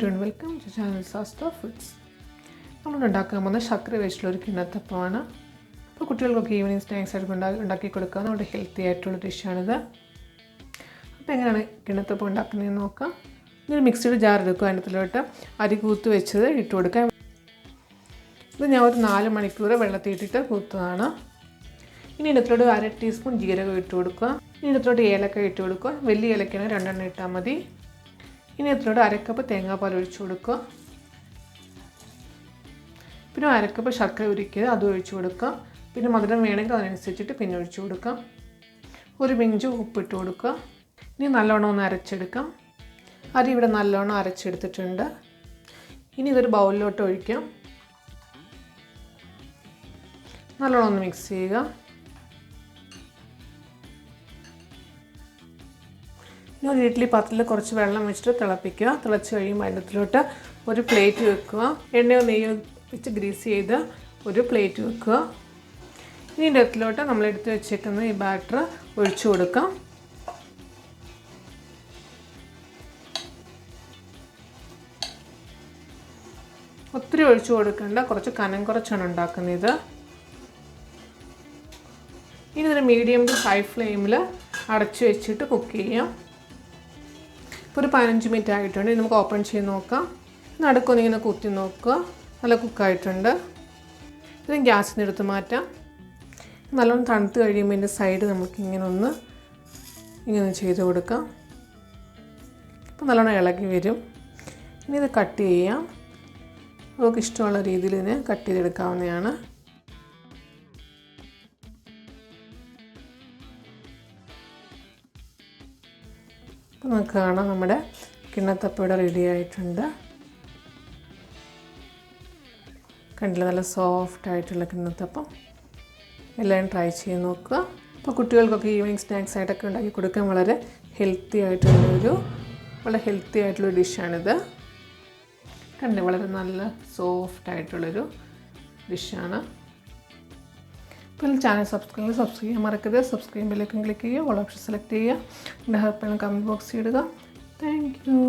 everyone, welcome to channel Sasta Foods. നമ്മൾ ഉണ്ടാക്കാൻ പോകുന്ന ശർക്കര വെച്ചിട്ടുള്ള ഒരു കിണ്ണത്തപ്പമാണ്. അപ്പോൾ കുട്ടികൾക്കൊക്കെ ഈവനിങ് സ്നാക്സ് ആയിട്ട് ഉണ്ടാക്കി കൊടുക്കാൻ നമ്മുടെ ഹെൽത്തി ആയിട്ടുള്ള ഡിഷാണിത്. അപ്പോൾ എങ്ങനെയാണ് കിണ്ണത്തപ്പം ഉണ്ടാക്കുന്നതെന്ന് നോക്കാം. ഇതൊരു മിക്സിയുടെ ജാർ എടുക്കുക, അതിനകത്തിലോട്ട് അരി കൂത്ത് വെച്ചത് ഇട്ട് കൊടുക്കാം. ഇത് ഞാൻ ഒരു 4 മണിക്കൂർ വെള്ളത്തിൽ ഇട്ടിട്ട് കൂത്തതാണ്. ഇനി ഇതിനകത്തിലോട്ട് 1/2 ടീസ്പൂൺ ജീരകം ഇട്ട് കൊടുക്കുക. ഇനി ഇതിനകത്തിലോട്ട് ഏലക്ക ഇട്ട് കൊടുക്കുക. വലിയ ഏലക്കാണ് 2 എണ്ണം ഇട്ടാൽ മതി. ഇനി ഇതിനകത്തിലോട്ട് 1/2 കപ്പ് തേങ്ങാപ്പാൽ ഒഴിച്ച് കൊടുക്കുക. പിന്നെ 1/2 കപ്പ് ശർക്കര ഉരുക്കിയത് അത് ഒഴിച്ച് കൊടുക്കുക. പിന്നെ മധുരം വേണമെങ്കിൽ അതിനനുസരിച്ചിട്ട് പിന്നെ ഒഴിച്ച് കൊടുക്കാം. ഒരു പിഞ്ച് ഉപ്പിട്ട് കൊടുക്കുക. ഇനി നല്ലോണം ഒന്ന് അരച്ചെടുക്കാം. അരി ഇവിടെ നല്ലോണം അരച്ചെടുത്തിട്ടുണ്ട്. ഇനി ഇതൊരു ബൗളിലോട്ട് ഒഴിക്കാം. നല്ലോണം ഒന്ന് മിക്സ് ചെയ്യുക. ഇനി ഒരു ഇഡ്ഡലി പാത്രത്തിൽ കുറച്ച് വെള്ളം വെച്ചിട്ട് തിളപ്പിക്കുക. തിളച്ച് കഴിയുമ്പോൾ അതിനകത്തിലോട്ട് ഒരു പ്ലേറ്റ് വെക്കുക. എണ്ണയോ നെയ്യോ വെച്ച് ഗ്രീസ് ചെയ്ത് ഒരു പ്ലേറ്റ് വെക്കുക. ഇനി ഇതിൻ്റെ അകത്തിലോട്ട് നമ്മൾ എടുത്ത് വെച്ചേക്കുന്ന ഈ ബാറ്റർ ഒഴിച്ചു കൊടുക്കാം. ഒത്തിരി ഒഴിച്ചു കൊടുക്കേണ്ട, കുറച്ച് കനം കുറച്ചാണ് ഉണ്ടാക്കുന്നത്. ഇനി ഇതൊരു മീഡിയം ടു ഹൈ ഫ്ലെയിമിൽ അടച്ചു വെച്ചിട്ട് കുക്ക് ചെയ്യാം. ഇപ്പോൾ ഒരു 15 മിനിറ്റ് ആയിട്ടുണ്ട്. നമുക്ക് ഓപ്പൺ ചെയ്ത് നോക്കാം. നടുക്കൊന്നിങ്ങനെ കുത്തി നോക്കുക. നല്ല കുക്കായിട്ടുണ്ട്. ഇത് ഗ്യാസിൽ നിന്ന് എടുത്ത് മാറ്റാം. നല്ലോണം തണുത്ത് കഴിയുമ്പോൾ ഇതിൻ്റെ സൈഡ് നമുക്കിങ്ങനെ ഇങ്ങനെ ചെയ്ത് കൊടുക്കാം. അപ്പോൾ നല്ലോണം ഇളകി വരും. ഇനി ഇത് കട്ട് ചെയ്യാം. നമുക്ക് ഇഷ്ടമുള്ള രീതിയിൽ ഇതിനെ കട്ട് ചെയ്തെടുക്കാവുന്നതാണ്. അപ്പോൾ നമുക്ക് കാണാം, നമ്മുടെ കിണ്ണത്തപ്പം ഇവിടെ റെഡി ആയിട്ടുണ്ട്. കണ്ടില്ല, നല്ല സോഫ്റ്റ് ആയിട്ടുള്ള കിണ്ണത്തപ്പം. എല്ലാവരും ട്രൈ ചെയ്ത് നോക്കുക. അപ്പോൾ കുട്ടികൾക്കൊക്കെ ഈവനിങ് സ്നാക്സ് ആയിട്ടൊക്കെ ഉണ്ടാക്കി കൊടുക്കാൻ വളരെ ഹെൽത്തി ആയിട്ടുള്ള ഡിഷാണിത്. കണ്ടില്ല, വളരെ നല്ല സോഫ്റ്റ് ആയിട്ടുള്ളൊരു ഡിഷാണ്. അപ്പോൾ ചാനൽ സബ്സ്ക്രൈബ് ചെയ്യാൻ മറക്കരുത്. സബ്സ്ക്രൈബ് ബെല്ലൈക്കൺ ക്ലിക്ക് ചെയ്യുക. ഓൾ ഓപ്ഷൻ സെലക്ട് ചെയ്യുക. എൻ്റെ ഹെൽപ്പ് കമൻറ്റ് ബോക്സിൽ ഇടുക. Thank you.